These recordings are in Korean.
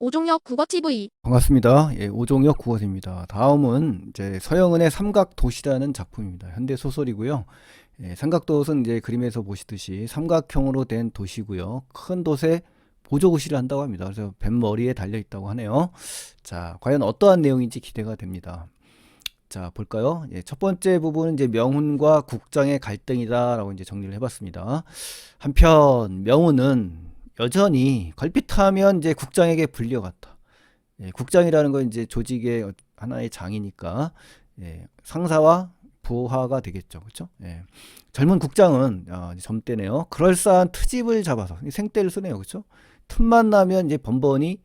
오종혁 국어TV. 반갑습니다. 예, 오종혁 국어입니다. 다음은 이제 서영은의 삼각돛이라는 작품입니다. 현대 소설이고요. 예, 삼각돛은 이제 그림에서 보시듯이 삼각형으로 된 돛이고요. 큰 돛에 보조구시를 한다고 합니다. 그래서 뱀머리에 달려 있다고 하네요. 자, 과연 어떠한 내용인지 기대가 됩니다. 자, 볼까요? 예, 첫 번째 부분은 이제 명훈과 국장의 갈등이다라고 이제 정리를 해봤습니다. 한편 명훈은 여전히 걸핏하면 이제 국장에게 불려갔다. 예, 국장이라는 건 이제 조직의 하나의 장이니까 예, 상사와 부하가 되겠죠, 그렇죠? 예. 젊은 국장은 젊대네요. 그럴싸한 트집을 잡아서 생떼를 쓰네요, 그렇죠? 틈만 나면 이제 번번이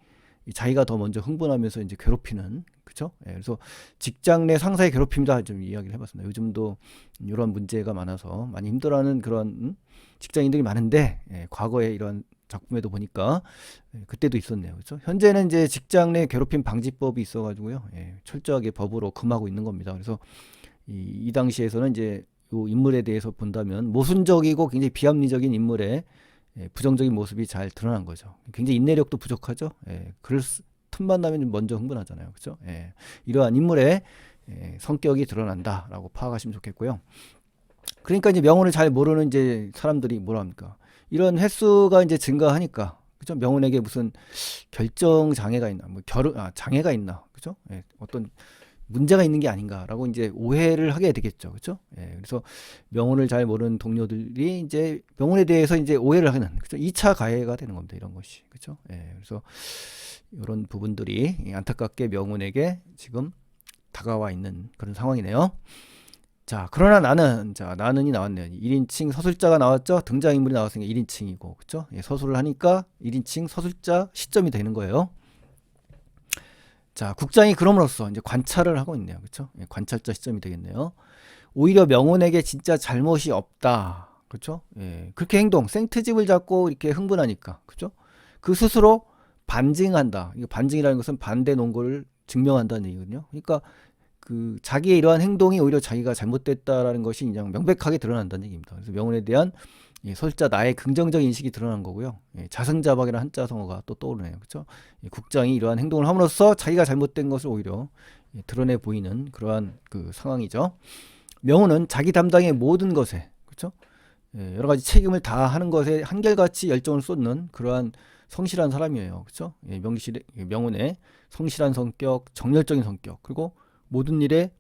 자기가 더 먼저 흥분하면서 이제 괴롭히는, 그렇죠? 예, 그래서 직장 내 상사의 괴롭힘이다 좀 이야기를 해봤습니다. 요즘도 이런 문제가 많아서 많이 힘들어하는 그런 직장인들이 많은데 예, 과거에 이런 작품에도 보니까 그때도 있었네요. 그렇죠? 현재는 이제 직장 내 괴롭힘 방지법이 있어가지고요. 예, 철저하게 법으로 금하고 있는 겁니다. 그래서 이 당시에서는 이제 이 인물에 대해서 본다면 모순적이고 굉장히 비합리적인 인물의 부정적인 모습이 잘 드러난 거죠. 굉장히 인내력도 부족하죠. 예, 그럴 틈만 나면 먼저 흥분하잖아요. 그렇죠? 예, 이러한 인물의 성격이 드러난다라고 파악하시면 좋겠고요. 그러니까 이제 명언을 잘 모르는 이제 사람들이 뭐라 합니까? 이런 횟수가 이제 증가하니까 그죠? 명훈에게 무슨 결정 장애가 있나, 뭐 장애가 있나, 그죠? 예, 어떤 문제가 있는 게 아닌가라고 이제 오해를 하게 되겠죠, 그죠? 예, 그래서 명훈을 잘 모르는 동료들이 이제 명훈에 대해서 이제 오해를 하는, 그죠? 2차 가해가 되는 겁니다, 이런 것이, 그죠? 예, 그래서 이런 부분들이 안타깝게 명훈에게 지금 다가와 있는 그런 상황이네요. 자, 그러나 나는, 자, 나는이 나왔네요. 1인칭 서술자가 나왔죠? 등장인물이 나왔으니까 1인칭이고, 그쵸? 예, 서술을 하니까 1인칭 서술자 시점이 되는 거예요. 자, 국장이 그럼으로써 이제 관찰을 하고 있네요. 그쵸? 예, 관찰자 시점이 되겠네요. 오히려 명훈에게 진짜 잘못이 없다. 그쵸? 예, 그렇게 생트집을 잡고 이렇게 흥분하니까, 그쵸? 그 스스로 반증한다. 이거 반증이라는 것은 반대 논거를 증명한다는 얘기거든요. 그러니까 그 자기의 이러한 행동이 오히려 자기가 잘못됐다라는 것이 그냥 명백하게 드러난다는 얘기입니다. 그래서 명훈에 대한 설자 나의 긍정적 인식이 드러난 거고요. 자승자박이라는 한자성어가 또 떠오르네요. 그렇죠? 국장이 이러한 행동을 함으로써 자기가 잘못된 것을 오히려 드러내 보이는 그러한 그 상황이죠. 명훈은 자기 담당의 모든 것에 그렇죠? 여러 가지 책임을 다하는 것에 한결같이 열정을 쏟는 그러한 성실한 사람이에요. 그렇죠? 명훈의 성실한 성격, 정열적인 성격, 그리고 모든 일에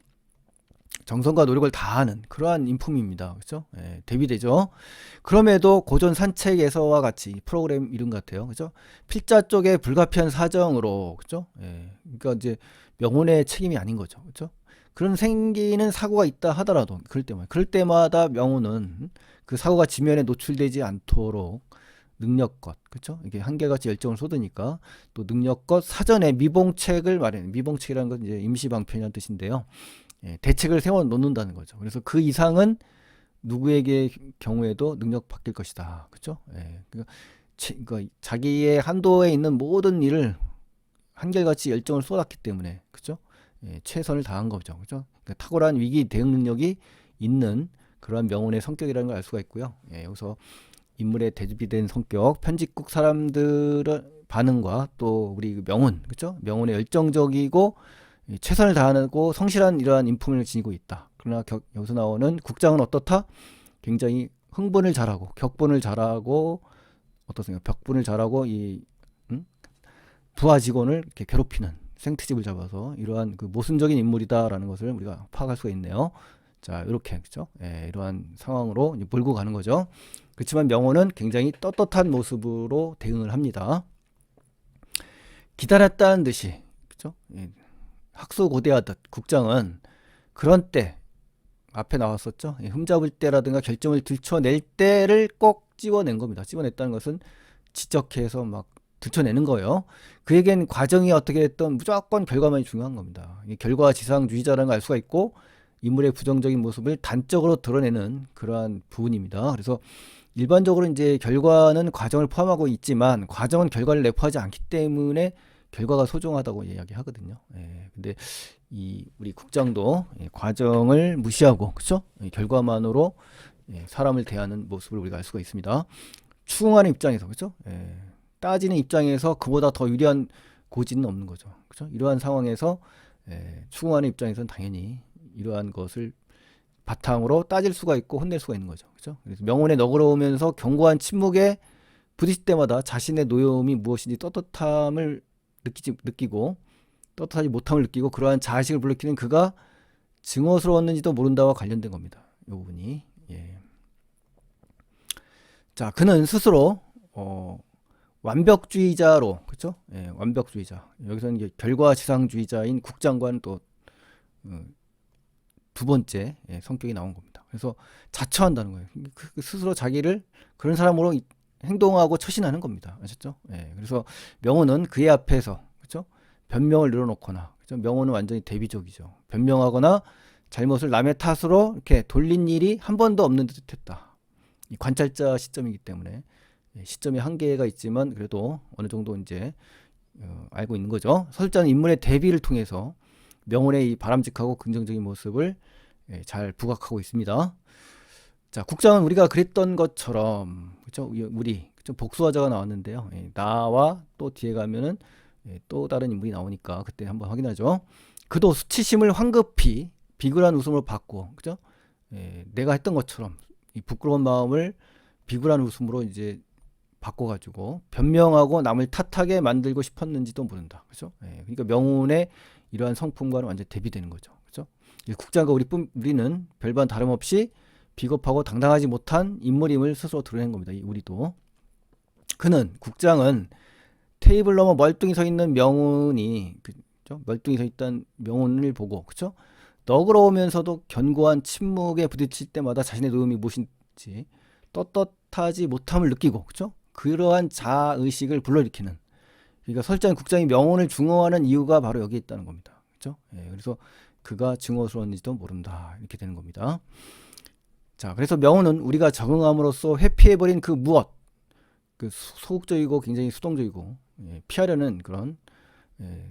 정성과 노력을 다하는 그러한 인품입니다. 그렇죠? 예, 대비되죠. 그럼에도 고전 산책에서와 같이 프로그램 이름 같아요. 그렇죠? 필자 쪽에 불가피한 사정으로 그렇죠? 예, 그러니까 이제 명훈의 책임이 아닌 거죠. 그렇죠? 그런 생기는 사고가 있다 하더라도 그럴 때마다 명훈은 그 사고가 지면에 노출되지 않도록 능력껏 그렇죠? 이게 한결같이 열정을 쏟으니까 또 능력껏 사전에 미봉책을 마련해. 미봉책이라는 건 이제 임시방편이라는 뜻인데요. 예, 대책을 세워 놓는다는 거죠. 그래서 그 이상은 누구에게 경우에도 능력 바뀔 것이다. 그렇죠? 예, 그러니까 자기의 한도에 있는 모든 일을 한결같이 열정을 쏟았기 때문에 그렇죠? 예, 최선을 다한 거죠. 그렇죠? 그러니까 탁월한 위기 대응 능력이 있는 그러한 명훈의 성격이라는 걸 알 수가 있고요. 예, 여기서 인물의 대비된 성격, 편집국 사람들의 반응과 또 우리 명훈, 그렇죠? 명훈의 열정적이고 최선을 다하고 성실한 이러한 인품을 지니고 있다. 그러나 여기서 나오는 국장은 어떻다? 굉장히 흥분을 잘하고 격분을 잘하고 어떻습니까? 벽분을 잘하고 부하 직원을 이렇게 괴롭히는 생트집을 잡아서 이러한 그 모순적인 인물이다라는 것을 우리가 파악할 수가 있네요. 자, 이렇게 그렇죠? 예, 이러한 상황으로 몰고 가는 거죠. 그렇지만 명호는 굉장히 떳떳한 모습으로 대응을 합니다. 기다렸다는 듯이 그렇죠? 예, 학수고대하듯 국장은 그런 때 앞에 나왔었죠. 예, 흠잡을 때라든가 결정을 들춰낼 때를 꼭 찍어낸 겁니다. 찍어냈다는 것은 지적해서 막 들춰내는 거예요. 그에겐 과정이 어떻게 됐든 무조건 결과만이 중요한 겁니다. 결과지상주의자라는 걸 알 수가 있고 인물의 부정적인 모습을 단적으로 드러내는 그러한 부분입니다. 그래서 일반적으로 이제 결과는 과정을 포함하고 있지만 과정은 결과를 내포하지 않기 때문에 결과가 소중하다고 이야기하거든요. 예, 근데 우리 국장도 과정을 무시하고 그렇죠? 결과만으로 사람을 대하는 모습을 우리가 알 수가 있습니다. 추궁하는 입장에서 그렇죠? 따지는 입장에서 그보다 더 유리한 고지는 없는 거죠. 그죠? 이러한 상황에서 추궁하는 입장에서는 당연히 이러한 것을 바탕으로 따질 수가 있고 혼낼 수가 있는 거죠. 그죠? 그래서 명운에 너그러우면서 견고한 침묵에 부딪힐 때마다 자신의 노여움이 무엇인지 떳떳함을 느끼고 떳떳하지 못함을 느끼고 그러한 자식을 불러일으키는 그가 증오스러웠는지도 모른다와 관련된 겁니다. 이 부분이. 예. 자, 그는 스스로 완벽주의자로, 그렇죠? 예, 완벽주의자. 여기서는 이제 결과지상주의자인 국장과는 또 두 번째 성격이 나온 겁니다. 그래서 자처한다는 거예요. 스스로 자기를 그런 사람으로 행동하고 처신하는 겁니다. 아셨죠? 예, 그래서 명호는 그의 앞에서, 그렇죠? 변명을 늘어놓거나, 그렇죠? 명호는 완전히 대비적이죠. 변명하거나 잘못을 남의 탓으로 이렇게 돌린 일이 한 번도 없는 듯했다. 이 관찰자 시점이기 때문에 시점에 한계가 있지만 그래도 어느 정도 이제 알고 있는 거죠. 서술자는 인물의 대비를 통해서 명훈의 이 바람직하고 긍정적인 모습을 잘 부각하고 있습니다. 자, 국장은 우리가 그랬던 것처럼, 그렇죠? 우리 그렇죠? 복수화자가 나왔는데요. 나와 또 뒤에 가면은 또 다른 인물이 나오니까 그때 한번 확인하죠. 그도 수치심을 황급히 비굴한 웃음으로 받고, 그죠? 내가 했던 것처럼 이 부끄러운 마음을 비굴한 웃음으로 이제 바꿔가지고 변명하고 남을 탓하게 만들고 싶었는지도 모른다. 그죠? 그러니까 명운의 이러한 성품과는 완전 대비되는 거죠. 그죠? 국장과 우리는 별반 다름없이 비겁하고 당당하지 못한 인물임을 스스로 드러낸 겁니다. 우리도. 국장은 테이블 넘어 멀뚱히 서 있는 명운이, 그죠? 멀뚱히 서 있던 명운을 보고, 그죠? 너그러우면서도 견고한 침묵에 부딪힐 때마다 자신의 노움이 무엇인지 떳떳하지 못함을 느끼고, 그죠? 그러한 자의식을 불러일으키는. 그러니까 설정 국장이 명운을 증오하는 이유가 바로 여기에 있다는 겁니다. 그죠? 그래서 그가 증오스러운지도 모른다. 이렇게 되는 겁니다. 자, 그래서 명운은 우리가 적응함으로써 회피해버린 그 무엇, 그 소극적이고 굉장히 수동적이고 피하려는 그런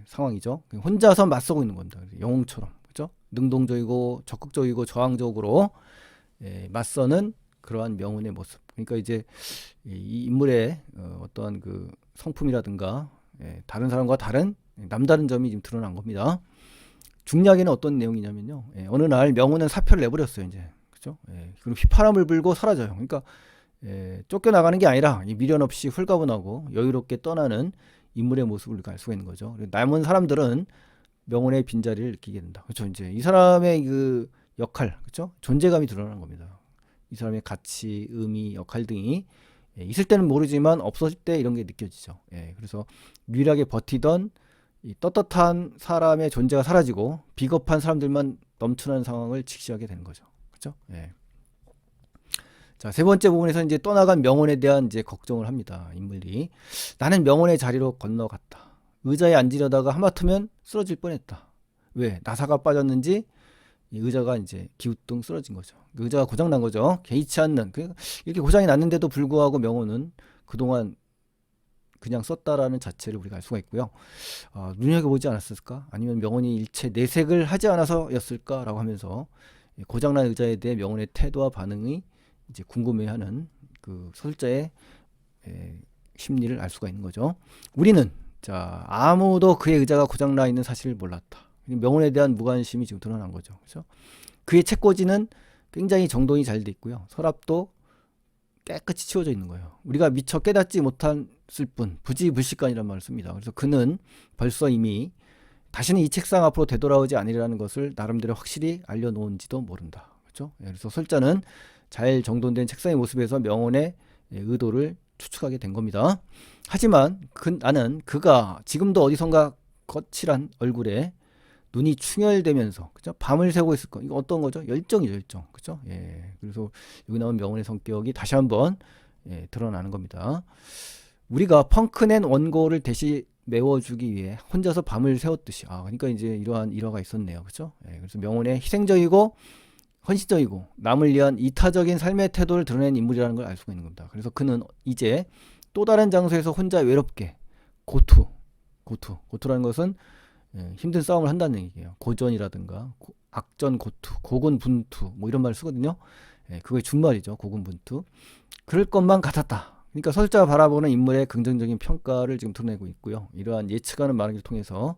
상황이죠. 혼자서 맞서고 있는 겁니다. 영웅처럼, 그죠? 능동적이고 적극적이고 저항적으로 맞서는 그러한 명운의 모습. 그러니까 이제 이 인물의 어떠한 그 성품이라든가 다른 사람과 다른 남다른 점이 지금 드러난 겁니다. 중략에는 어떤 내용이냐면요. 어느 날 명운은 사표를 내버렸어요. 이제, 그죠? 그리고 휘파람을 불고 사라져요. 그러니까 쫓겨나가는 게 아니라 미련 없이 홀가분하고 여유롭게 떠나는 인물의 모습을 알 수가 있는 거죠. 남은 사람들은 명운의 빈자리를 느끼게 된다. 그렇죠? 이제 이 사람의 그 역할, 그렇죠? 존재감이 드러나는 겁니다. 이 사람의 가치, 의미, 역할 등이 있을 때는 모르지만 없어질 때 이런 게 느껴지죠. 그래서 유일하게 버티던 이 떳떳한 사람의 존재가 사라지고 비겁한 사람들만 넘쳐나는 상황을 직시하게 되는 거죠. 그렇죠? 자, 세 번째 부분에서 이제 떠나간 명운에 대한 이제 걱정을 합니다. 인물이. 나는 명운의 자리로 건너갔다. 의자에 앉으려다가 하마터면 쓰러질 뻔했다. 왜? 나사가 빠졌는지 이 의자가 이제 기우뚱 쓰러진 거죠. 의자가 고장난 거죠. 개의치 않는. 이렇게 고장이 났는데도 불구하고 명운은 그동안 그냥 썼다라는 자체를 우리가 알 수가 있고요. 눈여겨보지 않았을까? 아니면 명운이 일체 내색을 하지 않아서였을까라고 하면서 고장난 의자에 대해 명운의 태도와 반응이 이제 궁금해하는 그 서술자의 심리를 알 수가 있는 거죠. 우리는 자 아무도 그의 의자가 고장나 있는 사실을 몰랐다. 명운에 대한 무관심이 지금 드러난 거죠. 그렇죠? 그의 책꽂이는 굉장히 정돈이 잘 돼 있고요. 서랍도 깨끗이 치워져 있는 거예요. 우리가 미처 깨닫지 못했을 뿐 부지불식간이라는 말을 씁니다. 그래서 그는 벌써 이미 다시는 이 책상 앞으로 되돌아오지 않으리라는 것을 나름대로 확실히 알려놓은지도 모른다. 그렇죠? 그래서 설자는 잘 정돈된 책상의 모습에서 명운의 의도를 추측하게 된 겁니다. 하지만 나는 그가 지금도 어디선가 거칠한 얼굴에 눈이 충혈되면서, 그죠? 밤을 새고 있을 거. 이거 어떤 거죠? 열정이죠, 열정. 그죠? 그래서 여기 나온 명운의 성격이 다시 한번 드러나는 겁니다. 우리가 펑크낸 원고를 대신 메워주기 위해 혼자서 밤을 새웠듯이. 그러니까 이제 이러한 일화가 있었네요. 그죠? 그래서 명운의 희생적이고 헌신적이고 남을 위한 이타적인 삶의 태도를 드러낸 인물이라는 걸 알 수가 있는 겁니다. 그래서 그는 이제 또 다른 장소에서 혼자 외롭게 고투라는 것은 힘든 싸움을 한다는 얘기예요. 고전이라든가 악전 고투, 고군분투 뭐 이런 말을 쓰거든요. 그거의 준말이죠. 고군분투. 그럴 것만 같았다. 그러니까 서술자가 바라보는 인물의 긍정적인 평가를 지금 드러내고 있고요. 이러한 예측하는 말하기를 통해서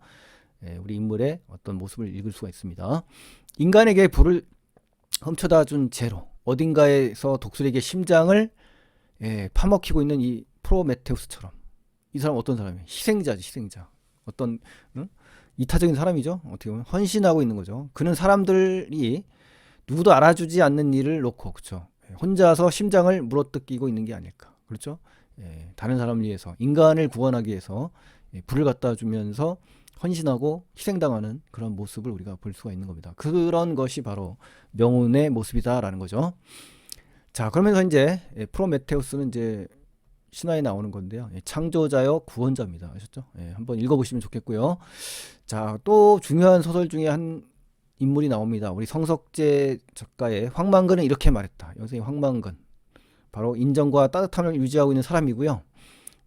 우리 인물의 어떤 모습을 읽을 수가 있습니다. 인간에게 불을 훔쳐다 준 제로, 어딘가에서 독수리에게 심장을 파먹히고 있는 이 프로메테우스처럼, 이 사람 어떤 사람이에요? 희생자지, 희생자. 어떤 이타적인 사람이죠. 어떻게 보면 헌신하고 있는 거죠. 그는 사람들이 누구도 알아주지 않는 일을 놓고, 그렇죠, 혼자서 심장을 물어뜯기고 있는 게 아닐까. 그렇죠? 다른 사람을 위해서, 인간을 구원하기 위해서 불을 갖다 주면서 헌신하고 희생당하는 그런 모습을 우리가 볼 수가 있는 겁니다. 그런 것이 바로 명운의 모습이다라는 거죠. 자, 그러면서 이제 프로메테우스는 이제 신화에 나오는 건데요. 창조자여 구원자입니다. 아셨죠? 한번 읽어보시면 좋겠고요. 자, 또 중요한 소설 중에 한 인물이 나옵니다. 우리 성석재 작가의 황만근은 이렇게 말했다. 여기서 황만근, 바로 인정과 따뜻함을 유지하고 있는 사람이고요.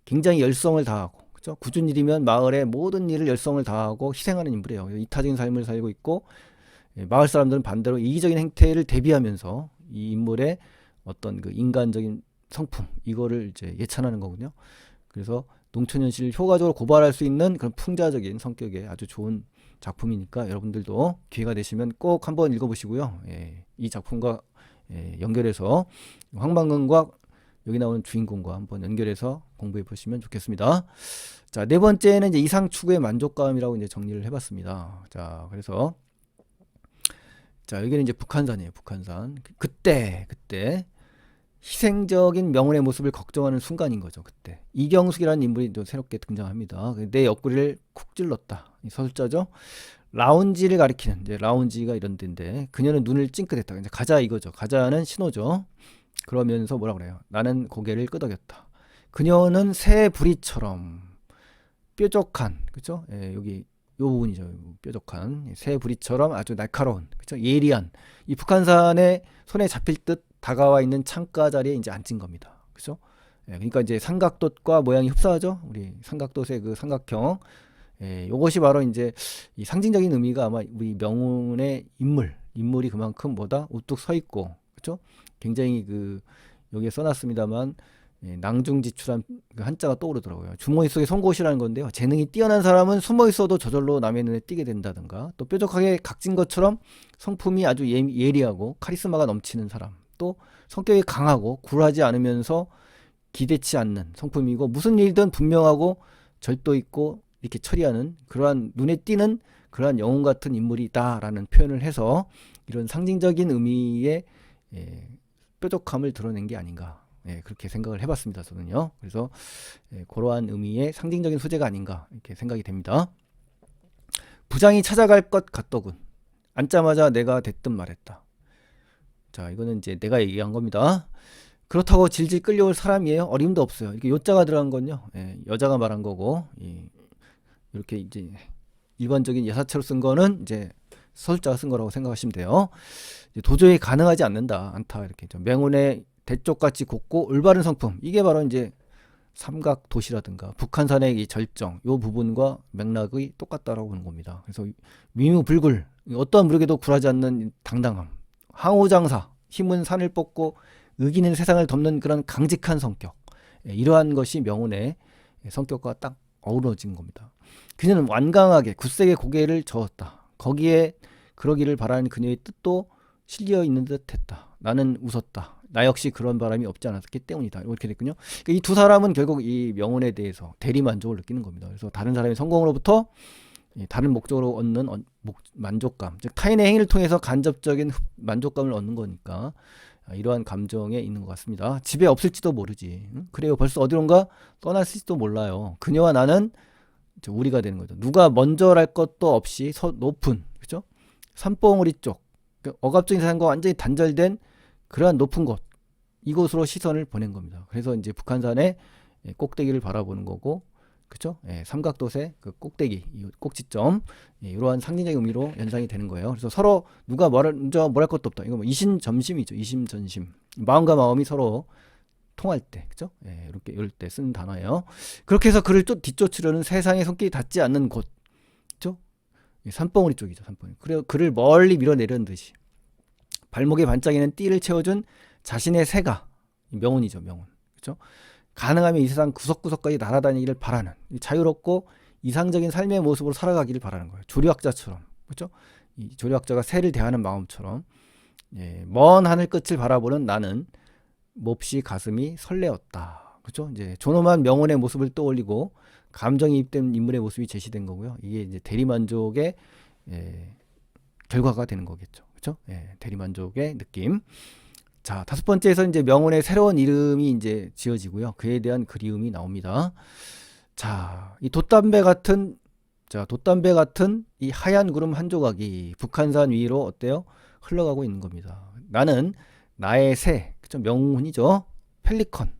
굉장히 열성을 다하고, 그렇죠? 굳은 일이면 마을의 모든 일을 열성을 다하고 희생하는 인물이에요. 이타적인 삶을 살고 있고, 마을 사람들은 반대로 이기적인 행태를 대비하면서 이 인물의 어떤 그 인간적인 성품, 이거를 이제 예찬하는 거군요. 그래서 농촌 현실을 효과적으로 고발할 수 있는 그런 풍자적인 성격의 아주 좋은 작품이니까 여러분들도 기회가 되시면 꼭 한번 읽어보시고요. 이 작품과 연결해서 황만근과 여기 나오는 주인공과 한번 연결해서 공부해 보시면 좋겠습니다. 자, 네 번째는 이제 이상 추구의 만족감이라고 이제 정리를 해봤습니다. 자, 그래서 자, 여기는 이제 북한산이에요. 북한산. 그때 희생적인 명운의 모습을 걱정하는 순간인 거죠. 그때 이경숙이라는 인물이 또 새롭게 등장합니다. 내 옆구리를 쿡 찔렀다. 이 서술자죠. 라운지를 가리키는, 이제 라운지가 이런 데인데, 그녀는 눈을 찡긋했다. 이제 가자 이거죠. 가자는 신호죠. 그러면서 뭐라 그래요? 나는 고개를 끄덕였다. 그녀는 새 부리처럼 뾰족한, 그렇죠? 여기 요 부분이죠. 뾰족한 새 부리처럼 아주 날카로운, 그렇죠? 예리한, 이 북한산의 손에 잡힐 듯 다가와 있는 창가 자리에 이제 앉은 겁니다. 그렇죠? 그러니까 이제 삼각돛과 모양이 흡사하죠. 우리 삼각돛의 그 삼각형. 요것이 바로 이제 이 상징적인 의미가 아마 우리 명운의 인물이 그만큼 뭐다 우뚝 서 있고, 그렇죠? 굉장히 그 여기에 써놨습니다만 낭중지출한 그 한자가 떠오르더라고요. 주머니 속에 송곳이라는 건데요. 재능이 뛰어난 사람은 숨어 있어도 저절로 남의 눈에 띄게 된다든가, 또 뾰족하게 각진 것처럼 성품이 아주 예리하고 카리스마가 넘치는 사람, 또 성격이 강하고 굴하지 않으면서 기대치 않는 성품이고, 무슨 일든 분명하고 절도 있고 이렇게 처리하는 그러한 눈에 띄는 그러한 영웅 같은 인물이다라는 표현을 해서 이런 상징적인 의미의 뾰족함을 드러낸 게 아닌가, 그렇게 생각을 해봤습니다. 저는요. 그래서 그러한 의미의 상징적인 소재가 아닌가 이렇게 생각이 됩니다. 부장이 찾아갈 것 같더군. 앉자마자 내가 대뜸 말했다. 자, 이거는 이제 내가 얘기한 겁니다. 그렇다고 질질 끌려올 사람이에요? 어림도 없어요. 이렇게 요자가 들어간 건요, 여자가 말한 거고, 이렇게 이제 일반적인 예사체로 쓴 거는 이제 서술자가 쓴 거라고 생각하시면 돼요. 도저히 가능하지 않다. 이렇게 좀 명운의 대쪽같이 곱고 올바른 성품, 이게 바로 이제 삼각도시라든가 북한산의 이 절정, 요 부분과 맥락이 똑같다라고 보는 겁니다. 그래서 위무불굴, 어떠한 무력에도 굴하지 않는 당당함, 항우장사, 힘은 산을 뻗고 의기는 세상을 덮는 그런 강직한 성격, 이러한 것이 명운의 성격과 딱 어우러진 겁니다. 그녀는 완강하게 굳세게 고개를 저었다. 거기에 그러기를 바라는 그녀의 뜻도 실려 있는 듯 했다. 나는 웃었다. 나 역시 그런 바람이 없지 않았기 때문이다. 이렇게 됐군요. 그러니까 이 두 사람은 결국 이 명운에 대해서 대리 만족을 느끼는 겁니다. 그래서 다른 사람의 성공으로부터 다른 목적으로 얻는 만족감, 즉 타인의 행위를 통해서 간접적인 만족감을 얻는 거니까 이러한 감정에 있는 것 같습니다. 집에 없을지도 모르지. 그래요. 벌써 어디론가 떠났을지도 몰라요. 그녀와 나는 우리가 되는 거죠. 누가 먼저랄 것도 없이 높은, 그죠? 산봉우리 쪽, 억압적인 세상과 완전히 단절된 그러한 높은 곳, 이곳으로 시선을 보낸 겁니다. 그래서 이제 북한산의 꼭대기를 바라보는 거고, 그죠? 삼각돛의 그 꼭대기, 이 꼭지점, 이러한 상징적인 의미로 연상이 되는 거예요. 그래서 서로 누가 먼저 뭘 할 것도 없다. 이거 뭐 이심전심이죠. 이심전심. 마음과 마음이 서로 통할 때, 그죠? 이렇게 이럴 때 쓰는 단어예요. 그렇게 해서 그를 뒤쫓으려는 세상의 손길이 닿지 않는 곳, 그죠? 산봉우리 쪽이죠. 산봉우리. 그래 그를 멀리 밀어내려는 듯이 발목에 반짝이는 띠를 채워준 자신의 새가 명운이죠. 명운, 그죠? 가능하면 이 세상 구석구석까지 날아다니기를 바라는, 자유롭고 이상적인 삶의 모습으로 살아가기를 바라는 거예요. 조류학자처럼, 그렇죠? 이 조류학자가 새를 대하는 마음처럼, 예, 먼 하늘 끝을 바라보는 나는 몹시 가슴이 설레었다. 그렇죠? 이제 존엄한 명언의 모습을 떠올리고 감정이 입된 인물의 모습이 제시된 거고요. 이게 이제 대리만족의 예, 결과가 되는 거겠죠. 그렇죠? 예, 대리만족의 느낌. 자, 다섯 번째에서 이제 명언의 새로운 이름이 이제 지어지고요. 그에 대한 그리움이 나옵니다. 자, 이 돛담배 같은 이 하얀 구름 한 조각이 북한산 위로 어때요? 흘러가고 있는 겁니다. 나는 나의 새, 그쵸? 명훈이죠. 펠리컨.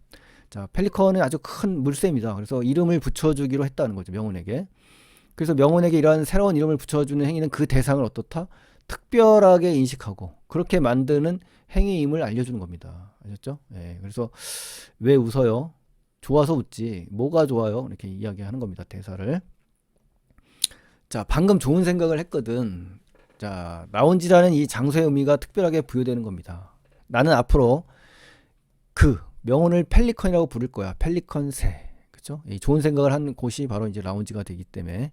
자, 펠리컨은 아주 큰 물새입니다. 그래서 이름을 붙여주기로 했다는 거죠. 명훈에게. 그래서 명훈에게 이러한 새로운 이름을 붙여주는 행위는 그 대상을 어떻다? 특별하게 인식하고 그렇게 만드는 행위임을 알려주는 겁니다. 아셨죠? 예, 그래서 왜 웃어요? 좋아서 웃지. 뭐가 좋아요? 이렇게 이야기하는 겁니다. 대사를. 자, 방금 좋은 생각을 했거든. 자, 라운지라는 이 장소의 의미가 특별하게 부여되는 겁니다. 나는 앞으로 그 명언을 펠리컨이라고 부를 거야. 펠리컨 새. 그렇죠? 이 좋은 생각을 한 곳이 바로 이제 라운지가 되기 때문에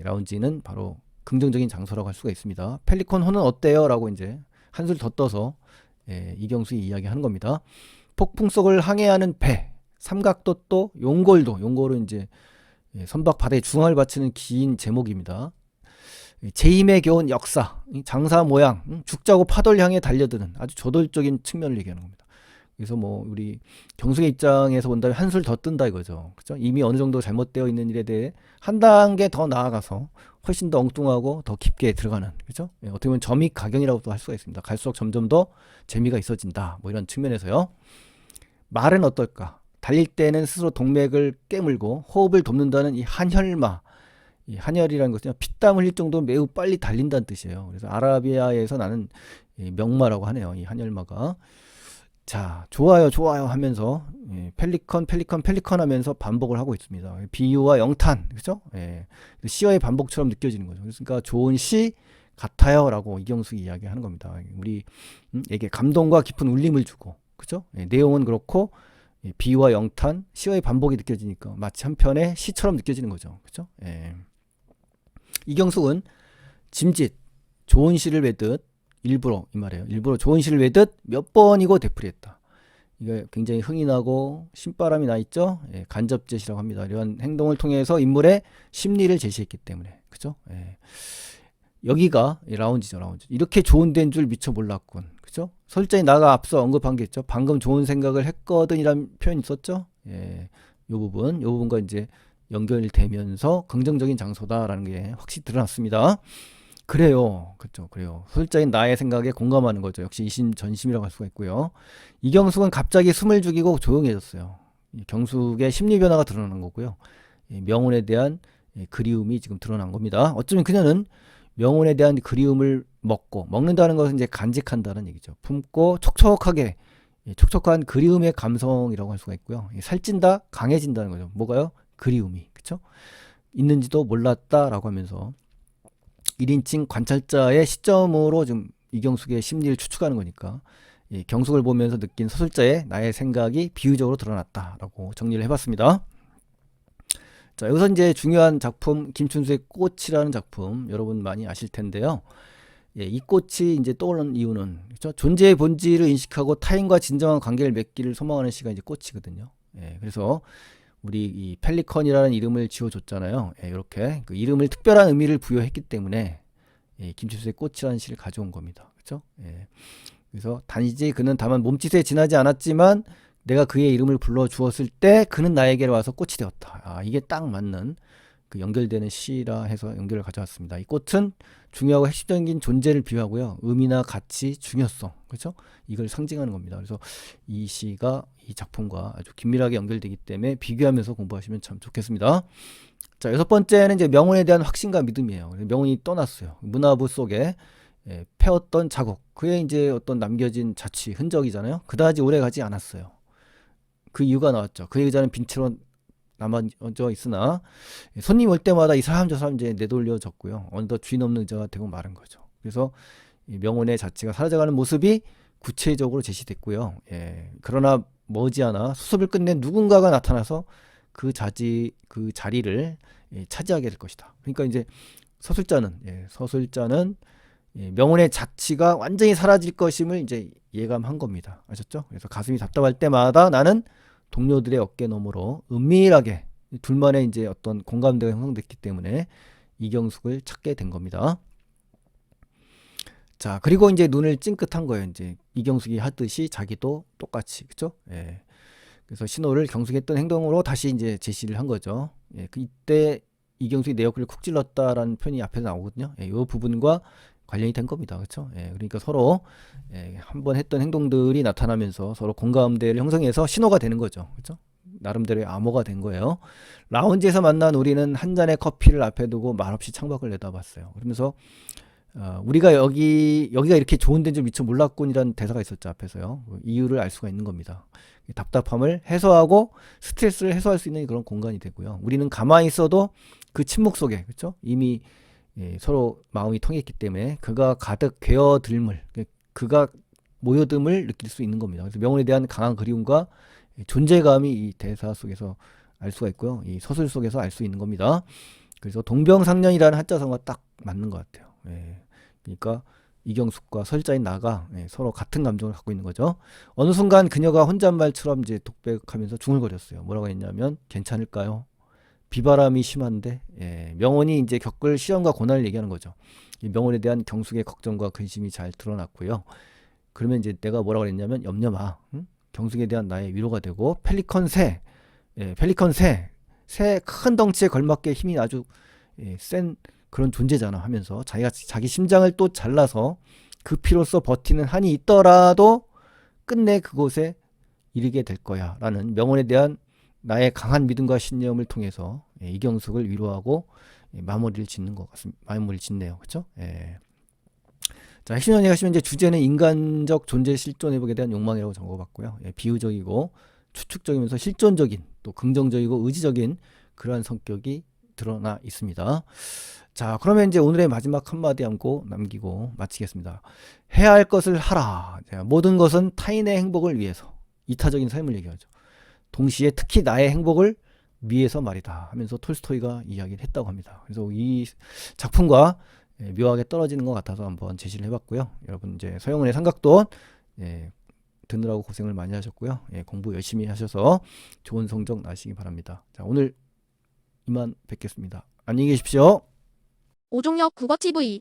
라운지는 바로 긍정적인 장소라고 할 수가 있습니다. 펠리컨 호는 어때요? 라고 이제 한술 더 떠서 이경수이 이야기하는 겁니다. 폭풍 속을 항해하는 배, 삼각도또 용골도, 용골은 이제 선박 바다에 중앙을 바치는 긴 제목입니다. 재임에 겨운 역사, 장사 모양, 죽자고 파도를 향해 달려드는 아주 저돌적인 측면을 얘기하는 겁니다. 그래서 뭐 우리 경숙의 입장에서 본다면 한술 더 뜬다 이거죠. 그죠? 이미 어느 정도 잘못되어 있는 일에 대해 한 단계 더 나아가서 훨씬 더 엉뚱하고 더 깊게 들어가는, 그죠? 어떻게 보면 점입 가경이라고도 할 수가 있습니다. 갈수록 점점 더 재미가 있어진다. 뭐 이런 측면에서요. 말은 어떨까? 달릴 때는 스스로 동맥을 깨물고 호흡을 돕는다는 이 한혈마. 이 한혈이라는 것은 피땀 흘릴 정도로 매우 빨리 달린다는 뜻이에요. 그래서 아라비아에서 나는 명마라고 하네요. 이 한혈마가. 자, 좋아요, 좋아요 하면서 펠리컨 하면서 반복을 하고 있습니다. 비유와 영탄, 그죠? 시어의 반복처럼 느껴지는 거죠. 그러니까 좋은 시 같아요라고 이경숙이 이야기하는 겁니다. 우리에게 감동과 깊은 울림을 주고, 그죠? 내용은 그렇고 비유와 영탄, 시어의 반복이 느껴지니까 마치 한 편의 시처럼 느껴지는 거죠, 그죠? 이경숙은 짐짓, 좋은 시를 외듯 일부러 이 말이에요. 일부러 좋은 시를 외듯 몇 번이고 되풀이했다. 이게 굉장히 흥이 나고 신바람이 나 있죠. 간접짓이라고 합니다. 이런 행동을 통해서 인물의 심리를 제시했기 때문에, 그죠? 여기가 라운지죠, 라운지. 이렇게 좋은 데인 줄 미처 몰랐군, 그죠? 설자에 나가 앞서 언급한 게 있죠. 방금 좋은 생각을 했거든이라는 표현이 있었죠. 요 부분과 이제 연결되면서 긍정적인 장소다라는 게 확실히 드러났습니다. 그래요. 그렇죠. 그래요. 소설자인 나의 생각에 공감하는 거죠. 역시 이심전심이라고 할 수가 있고요. 이경숙은 갑자기 숨을 죽이고 조용해졌어요. 경숙의 심리 변화가 드러나는 거고요. 명훈에 대한 그리움이 지금 드러난 겁니다. 어쩌면 그녀는 명훈에 대한 그리움을 먹는다는 것은 이제 간직한다는 얘기죠. 품고 촉촉한 그리움의 감성이라고 할 수가 있고요. 살찐다, 강해진다는 거죠. 뭐가요? 그리움이. 그렇죠? 있는지도 몰랐다라고 하면서 1인칭 관찰자의 시점으로 좀 이경숙의 심리를 추측하는 거니까 경숙을 보면서 느낀 서술자의 나의 생각이 비유적으로 드러났다라고 정리를 해봤습니다. 자, 여기서 이제 중요한 작품 김춘수의 꽃이라는 작품 여러분 많이 아실 텐데요. 이 꽃이 이제 떠오르는 이유는, 그렇죠? 존재의 본질을 인식하고 타인과 진정한 관계를 맺기를 소망하는 시가 이제 꽃이거든요. 그래서 우리 이 펠리컨이라는 이름을 지어줬잖아요. 이렇게 그 이름을 특별한 의미를 부여했기 때문에 김춘수의 꽃이라는 시를 가져온 겁니다. 그렇죠? 그래서 단지 그는 다만 몸짓에 지나지 않았지만 내가 그의 이름을 불러 주었을 때 그는 나에게로 와서 꽃이 되었다. 이게 딱 맞는 그 연결되는 시라 해서 연결을 가져왔습니다. 이 꽃은 중요하고 핵심적인 존재를 비유하고요. 의미나 가치, 중요성, 그렇죠? 이걸 상징하는 겁니다. 그래서 이 시가 이 작품과 아주 긴밀하게 연결되기 때문에 비교하면서 공부하시면 참 좋겠습니다. 자, 여섯 번째는 이제 명훈에 대한 확신과 믿음이에요. 명훈이 떠났어요. 문화부 속에 패었던 자국, 그의 이제 어떤 남겨진 자취, 흔적이잖아요. 그다지 오래 가지 않았어요. 그 이유가 나왔죠. 그의 의자는 빈 채로 남아져 있으나 손님 올 때마다 이 사람 저 사람 이제 내돌려졌고요. 어느덧 주인 없는 의자가 되고 마른 거죠. 그래서 이 명훈의 자취가 사라져가는 모습이 구체적으로 제시됐고요. 그러나 머지않아 수습을 끝낸 누군가가 나타나서 그 자리를 차지하게 될 것이다. 그러니까 이제 서술자는 명운의 자취가 완전히 사라질 것임을 이제 예감한 겁니다. 아셨죠? 그래서 가슴이 답답할 때마다 나는 동료들의 어깨 너머로 은밀하게 둘만의 이제 어떤 공감대가 형성됐기 때문에 이경숙을 찾게 된 겁니다. 자, 그리고 이제 눈을 찡긋한 거예요. 이제 이경숙이 하듯이 자기도 똑같이, 그죠? 예. 그래서 신호를 경숙했던 행동으로 다시 이제 제시를 한 거죠. 예, 이때 이경숙이 내 어깨를 쿡 찔렀다라는 표현이 앞에서 나오거든요. 이 부분과 관련이 된 겁니다. 그렇죠? 예, 그러니까 서로 한번 했던 행동들이 나타나면서 서로 공감대를 형성해서 신호가 되는 거죠. 그렇죠? 나름대로의 암호가 된 거예요. 라운지에서 만난 우리는 한 잔의 커피를 앞에 두고 말없이 창밖을 내다봤어요. 그러면서 우리가 여기가 이렇게 좋은 데인 줄 미처 몰랐군이라는 대사가 있었죠. 앞에서요. 이유를 알 수가 있는 겁니다. 답답함을 해소하고 스트레스를 해소할 수 있는 그런 공간이 되고요. 우리는 가만히 있어도 그 침묵 속에, 그렇죠? 이미 서로 마음이 통했기 때문에 그가 가득 괴어들물, 그가 모여듦을 느낄 수 있는 겁니다. 그래서 명언에 대한 강한 그리움과 존재감이 이 대사 속에서 알 수가 있고요. 이 서술 속에서 알 수 있는 겁니다. 그래서 동병상련이라는 한자성어가 딱 맞는 것 같아요. 그러니까 이경숙과 설자인 나가 서로 같은 감정을 갖고 있는 거죠. 어느 순간 그녀가 혼잣말처럼 이제 독백하면서 중얼거렸어요. 뭐라고 했냐면 괜찮을까요? 비바람이 심한데 명언이 이제 겪을 시험과 고난을 얘기하는 거죠. 이 명언에 대한 경숙의 걱정과 근심이 잘 드러났고요. 그러면 이제 내가 뭐라고 했냐면 염려 마. 응? 경숙에 대한 나의 위로가 되고 펠리컨 새 큰 덩치에 걸맞게 힘이 아주 센 그런 존재잖아 하면서 자기 심장을 또 잘라서 그 피로써 버티는 한이 있더라도 끝내 그곳에 이르게 될 거야 라는 명언에 대한 나의 강한 믿음과 신념을 통해서 이경숙을 위로하고 마무리를 짓네요. 그렇죠? 자, 핵심 연예가 하시면 이제 주제는 인간적 존재 실존 회복에 대한 욕망이라고 적어봤고요. 비유적이고 추측적이면서 실존적인 또 긍정적이고 의지적인 그러한 성격이 드러나 있습니다. 자, 그러면 이제 오늘의 마지막 한마디 남기고 마치겠습니다. 해야 할 것을 하라. 모든 것은 타인의 행복을 위해서. 이타적인 삶을 얘기하죠. 동시에 특히 나의 행복을 위해서 말이다 하면서 톨스토이가 이야기를 했다고 합니다. 그래서 이 작품과 묘하게 떨어지는 것 같아서 한번 제시를 해봤고요. 여러분 이제 서영은의 삼각돈 듣느라고 고생을 많이 하셨고요. 공부 열심히 하셔서 좋은 성적 나시기 바랍니다. 자, 오늘 이만 뵙겠습니다. 안녕히 계십시오. 오종혁 국어TV